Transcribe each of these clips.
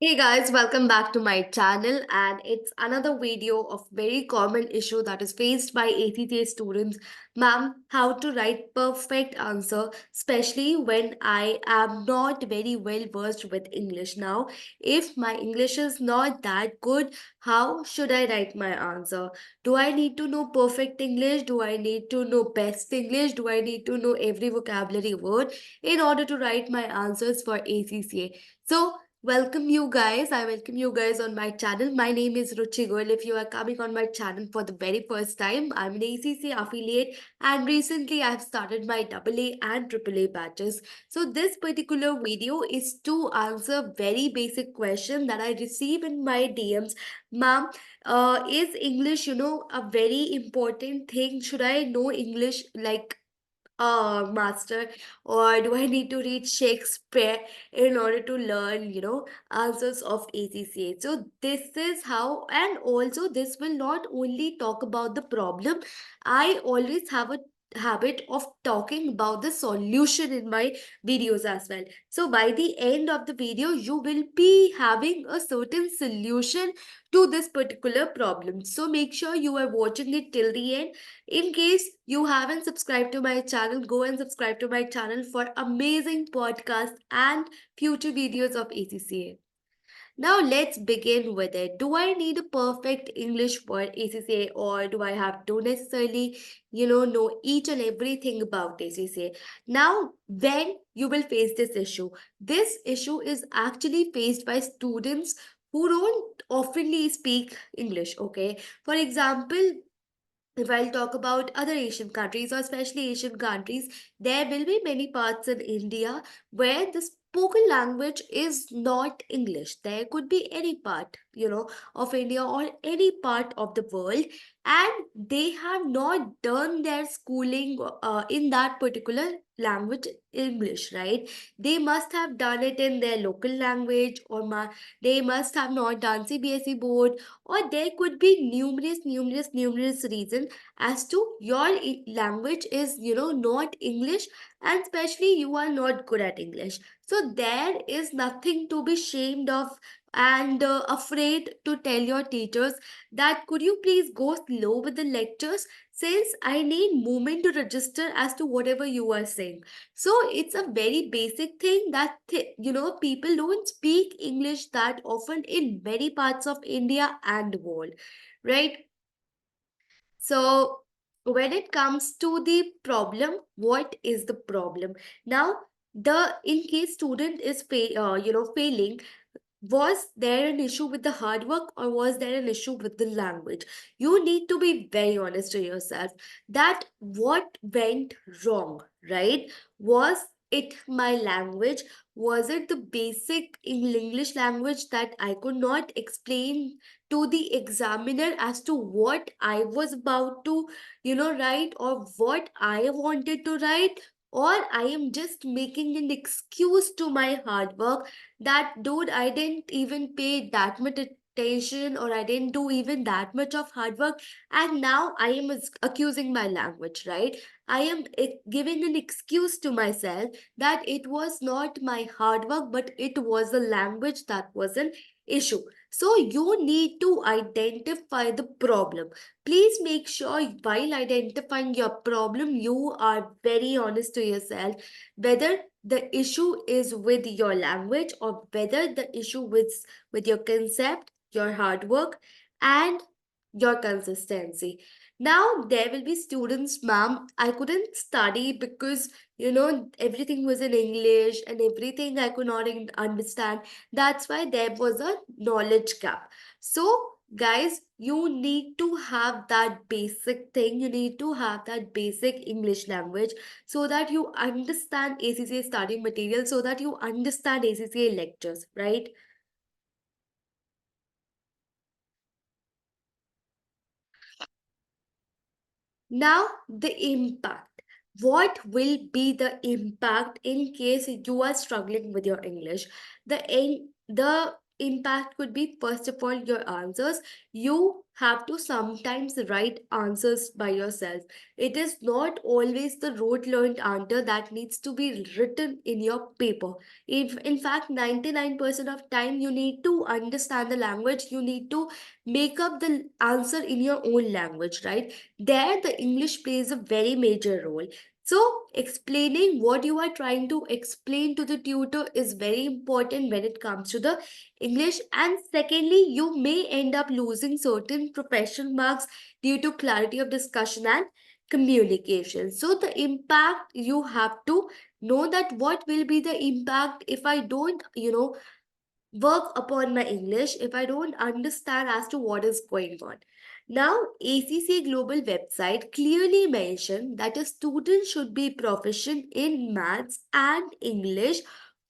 Hey guys, welcome back to my channel, and it's another video of very common issue that is faced by ACCA students. Ma'am, how to write perfect answer, especially when I am not very well versed with English. Now, if my English is not that good, how should I write my answer? Do I need to know perfect English? Do I need to know best English? Do I need to know every vocabulary word in order to write my answers for ACCA? So, welcome you guys. I welcome you guys on my channel. My name is Ruchi Goel. If you are coming on my channel for the very first time, I'm an ACC affiliate and recently I've started my AA and AAA batches. So this particular video is to answer very basic question that I receive in my DMs. Ma'am, is English, a very important thing? Should I know English like master, or do I need to read Shakespeare in order to learn, answers of ACCA? So this is how, and also this will not only talk about the problem. I always have a habit of talking about the solution in my videos as well. So by the end of the video, you will be having a certain solution to this particular problem. So make sure you are watching it till the end. In case you haven't subscribed to my channel, go and subscribe to my channel for amazing podcasts and future videos of ACCA. Now let's begin with it. Do I need a perfect English for ACCA, or do I have to necessarily, know each and everything about ACCA? Now, when you will face this issue is actually faced by students who don't oftenly speak English, okay? For example, if I'll talk about other Asian countries, or especially Asian countries, there will be many parts in India where the spoken language is not English. There could be any part, of India or any part of the world, and they have not done their schooling in that particular language, English, right? They must have done it in their local language, or they must have not done CBSE board, or there could be numerous reasons as to your language is not English, and especially you are not good at English. So there is nothing to be shamed of and afraid to tell your teachers that could you please go slow with the lectures, since I need moment to register as to whatever you are saying. So it's a very basic thing that people don't speak English that often in many parts of India and world, right? So when it comes to the problem, what is the problem? Now, the in case student is failing, was there an issue with the hard work, or was there an issue with the language? You need to be very honest to yourself that what went wrong, right? Was it my language? Was it the basic English language that I could not explain to the examiner as to what I was about to, write, or what I wanted to write? Or I am just making an excuse to my hard work that dude, I didn't even pay that much attention, or I didn't do even that much of hard work, and now I am accusing my language, right? I am giving an excuse to myself that it was not my hard work, but it was the language that was an issue. So you need to identify the problem. Please make sure while identifying your problem, you are very honest to yourself whether the issue is with your language, or whether the issue with your concept, your hard work, and your consistency. Now there will be students, ma'am, I couldn't study because everything was in English and everything I could not understand. That's why there was a knowledge gap. So guys, you need to have that basic thing, you need to have that basic English language, so that you understand ACCA study material, so that you understand ACCA lectures, right? Now, the impact. What will be the impact in case you are struggling with your English? The impact could be, first of all, your answers. You have to sometimes write answers by yourself. It is not always the rote learned answer that needs to be written in your paper. If in fact 99% of time you need to understand the language, you need to make up the answer in your own language, right? There the English plays a very major role. So explaining what you are trying to explain to the tutor is very important when it comes to the English. And secondly, you may end up losing certain professional marks due to clarity of discussion and communication. So the impact, you have to know that what will be the impact if I don't, work upon my English, if I don't understand as to what is going on. Now, ACCA Global website clearly mentioned that a student should be proficient in maths and English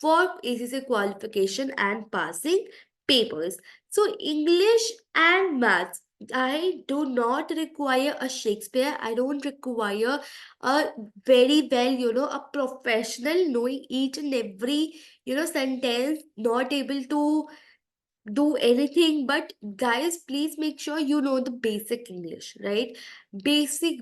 for ACCA qualification and passing papers. So, English and maths. I do not require a Shakespeare. I don't require a very well, a professional knowing each and every sentence, not able to do anything. But guys, please make sure you know the basic English, right? Basic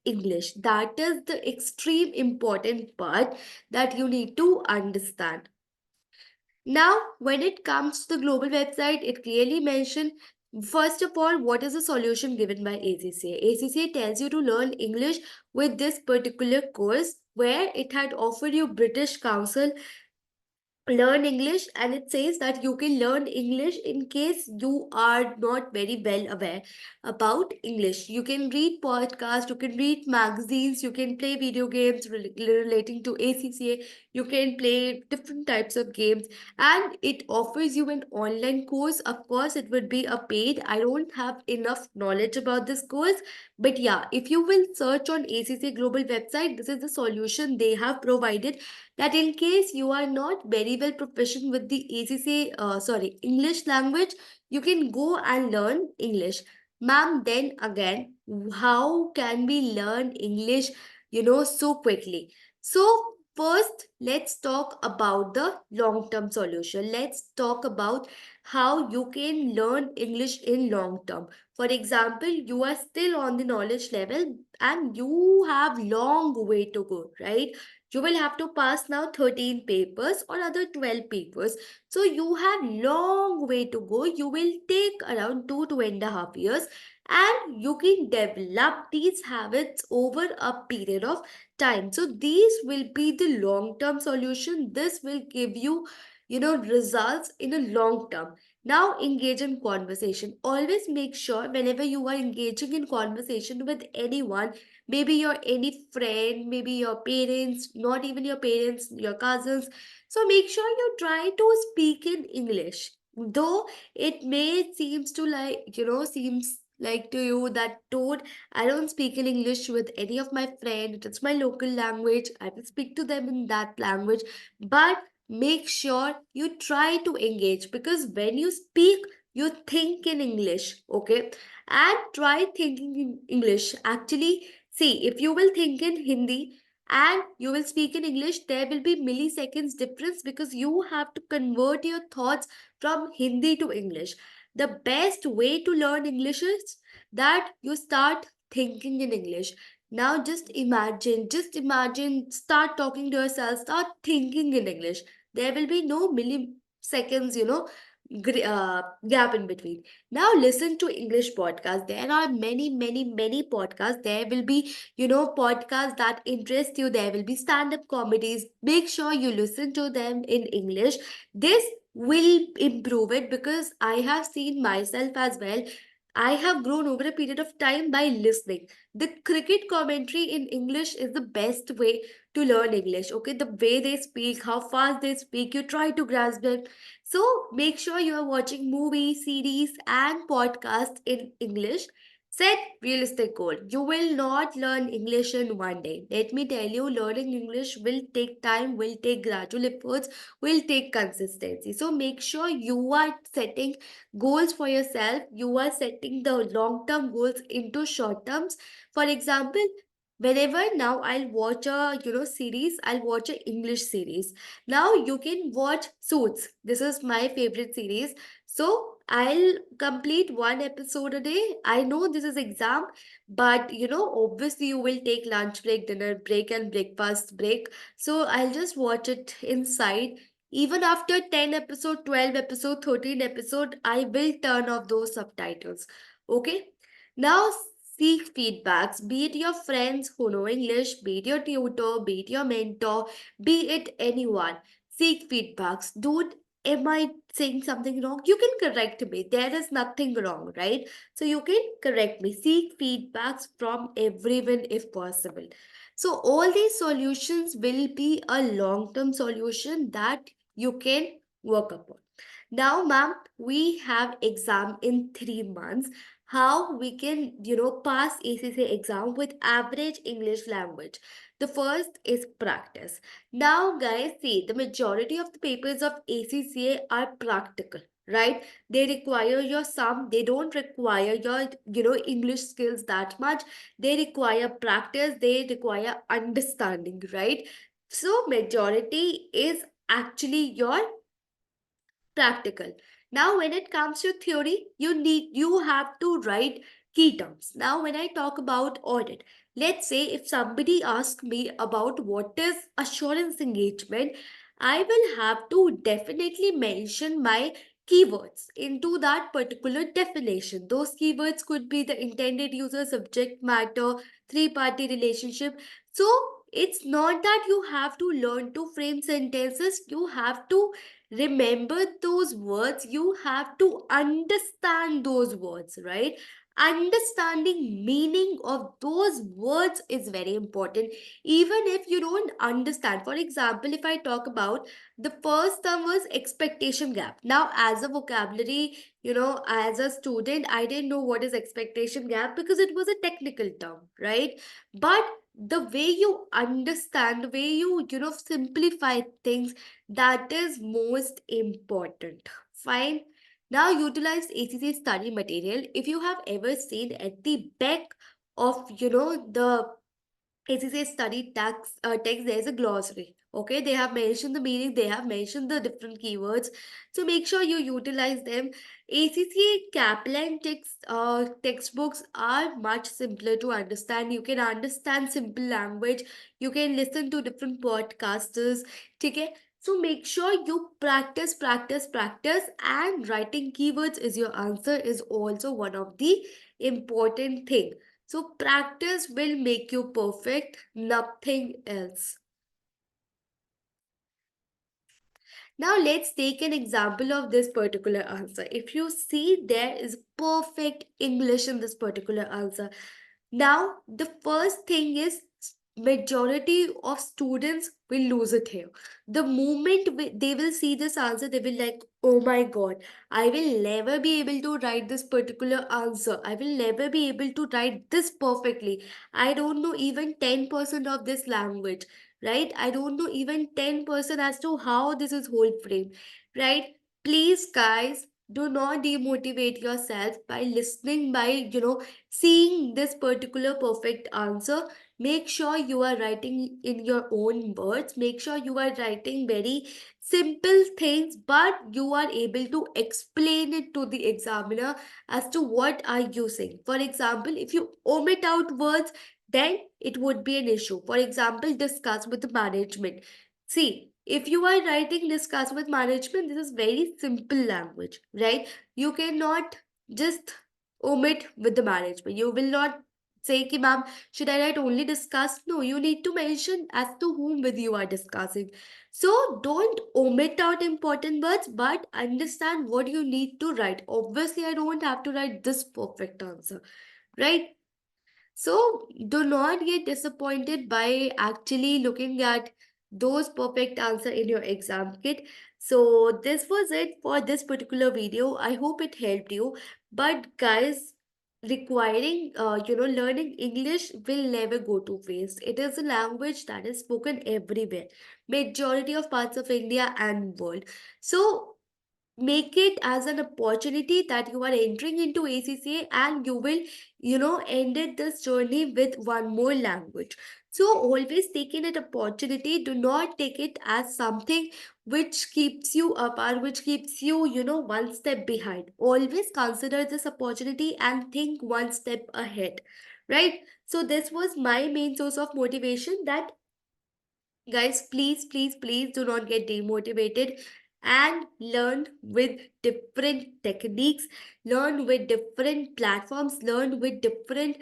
English, that is the extreme important part that you need to understand. Now, when it comes to the global website, it clearly mentioned, first of all, what is the solution given by ACCA. ACCA tells you to learn English with this particular course, where it had offered you British Council learn English, and it says that you can learn English in case you are not very well aware about English. You can read podcasts, you can read magazines, you can play video games relating to ACCA, you can play different types of games, and it offers you an online course. Of course, it would be a paid. I don't have enough knowledge about this course, but yeah, if you will search on ACCA Global website, this is the solution they have provided, that in case you are not very well proficient with the English language, you can go and learn English. Ma'am, then again, how can we learn English, so quickly? So, first, let's talk about the long-term solution. Let's talk about how you can learn English in long term. For example, you are still on the knowledge level and you have long way to go, right? You will have to pass now 13 papers or other 12 papers. So you have long way to go. You will take around 2.5 years, and you can develop these habits over a period of time. So these will be the long-term solution. This will give you, results in a long term. Now engage in conversation. Always make sure whenever you are engaging in conversation with anyone, maybe your any friend, maybe your parents, not even your parents, your cousins, so make sure you try to speak in English, though it may seems like to you that, dude, I don't speak in English with any of my friends, it's my local language, I will speak to them in that language. But make sure you try to engage, because when you speak, you think in English, okay? And try thinking in English. Actually, see, if you will think in Hindi and you will speak in English, there will be milliseconds difference, because you have to convert your thoughts from Hindi to English. The best way to learn English is that you start thinking in English. Now just imagine, start talking to yourself, start thinking in English. There will be no milliseconds, gap in between. Now listen to English podcasts. There are many podcasts. There will be, podcasts that interest you. There will be stand-up comedies. Make sure you listen to them in English. This will improve it, because I have seen myself as well. I have grown over a period of time by listening. The cricket commentary in English is the best way to learn English. Okay, the way they speak, how fast they speak, you try to grasp it. So make sure you are watching movies, series, and podcasts in English. Set realistic goal. You will not learn English in one day. Let me tell you, learning English will take time, will take gradual efforts, will take consistency. So make sure you are setting goals for yourself. You are setting the long-term goals into short terms. For example, Whenever now I'll watch a series, I'll watch a English series. Now you can watch Suits. This is my favorite series. So I'll complete one episode a day. I know this is exam, but obviously you will take lunch break, dinner break, and breakfast break. So I'll just watch it inside. Even after 10 episode, 12 episode, 13 episode, I will turn off those subtitles. Okay? Now seek feedbacks, be it your friends who know English, be it your tutor, be it your mentor, be it anyone. Seek feedbacks. Don't, am I saying something wrong? You can correct me. There is nothing wrong, right? So you can correct me. Seek feedbacks from everyone if possible. So all these solutions will be a long-term solution that you can work upon. Now, ma'am, we have exam in 3 months. How we can, pass ACCA exam with average English language? The first is practice. Now, guys, see, the majority of the papers of ACCA are practical, right? They require your sum. They don't require your, English skills that much. They require practice. They require understanding, right? So, majority is actually your practical. Now when it comes to theory, you have to write key terms. Now when I talk about audit, let's say if somebody asks me about what is assurance engagement, I will have to definitely mention my keywords into that particular definition. Those keywords could be the intended user, subject matter, three party relationship. So it's not that you have to learn to frame sentences, you have to remember those words, you have to understand those words, right? Understanding meaning of those words is very important. Even if you don't understand, for example, if I talk about the first term was expectation gap. Now as a vocabulary, as a student, I didn't know what is expectation gap because it was a technical term, right? But the way you understand, the way you simplify things, that is most important. Fine. Now utilize ACC study material. If you have ever seen at the back of the ACCA study text, there's a glossary. Okay, they have mentioned the meaning, they have mentioned the different keywords. So make sure you utilize them. ACCA Kaplan textbooks are much simpler to understand. You can understand simple language. You can listen to different podcasters. Okay, so make sure you practice, practice, practice, and writing keywords is your answer is also one of the important thing. So practice will make you perfect, nothing else. Now let's take an example of this particular answer. If you see there is perfect English in this particular answer. Now the first thing is majority of students will lose it here. The moment they will see this answer, they will like, oh my god, I will never be able to write this particular answer. I will never be able to write this perfectly. I don't know even 10% of this language, right? I don't know even 10% as to how this is whole frame, right? Please, guys, do not demotivate yourself by listening, by, seeing this particular perfect answer. Make sure you are writing in your own words. Make sure you are writing very simple things, but you are able to explain it to the examiner as to what are you saying. For example, if you omit out words, then it would be an issue. For example, discuss with the management. See, if you are writing discuss with management, this is very simple language, right? You cannot just omit with the management. You will not say, ki, ma'am, should I write only discuss? No, you need to mention as to whom with you are discussing. So don't omit out important words, but understand what you need to write. Obviously, I don't have to write this perfect answer, right? So do not get disappointed by actually looking at those perfect answer in your exam kit. So this was it for this particular video. I hope it helped you. But guys, requiring learning English will never go to waste. It is a language that is spoken everywhere, majority of parts of India and world. So make it as an opportunity that you are entering into ACCA, and you will, ended this journey with one more language. So always take it an opportunity. Do not take it as something which keeps you apart, which keeps you, one step behind. Always consider this opportunity and think one step ahead, right? So this was my main source of motivation, that guys, please, please, please do not get demotivated, and learn with different techniques, learn with different platforms, learn with different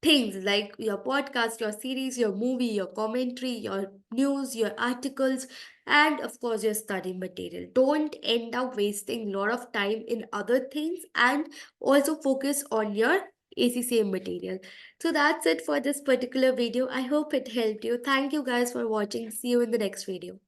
things like your podcast, your series, your movie, your commentary, your news, your articles, and of course your study material. Don't end up wasting a lot of time in other things, and also focus on your ACCA material. So that's it for this particular video. I hope it helped you. Thank you guys for watching. See you in the next video.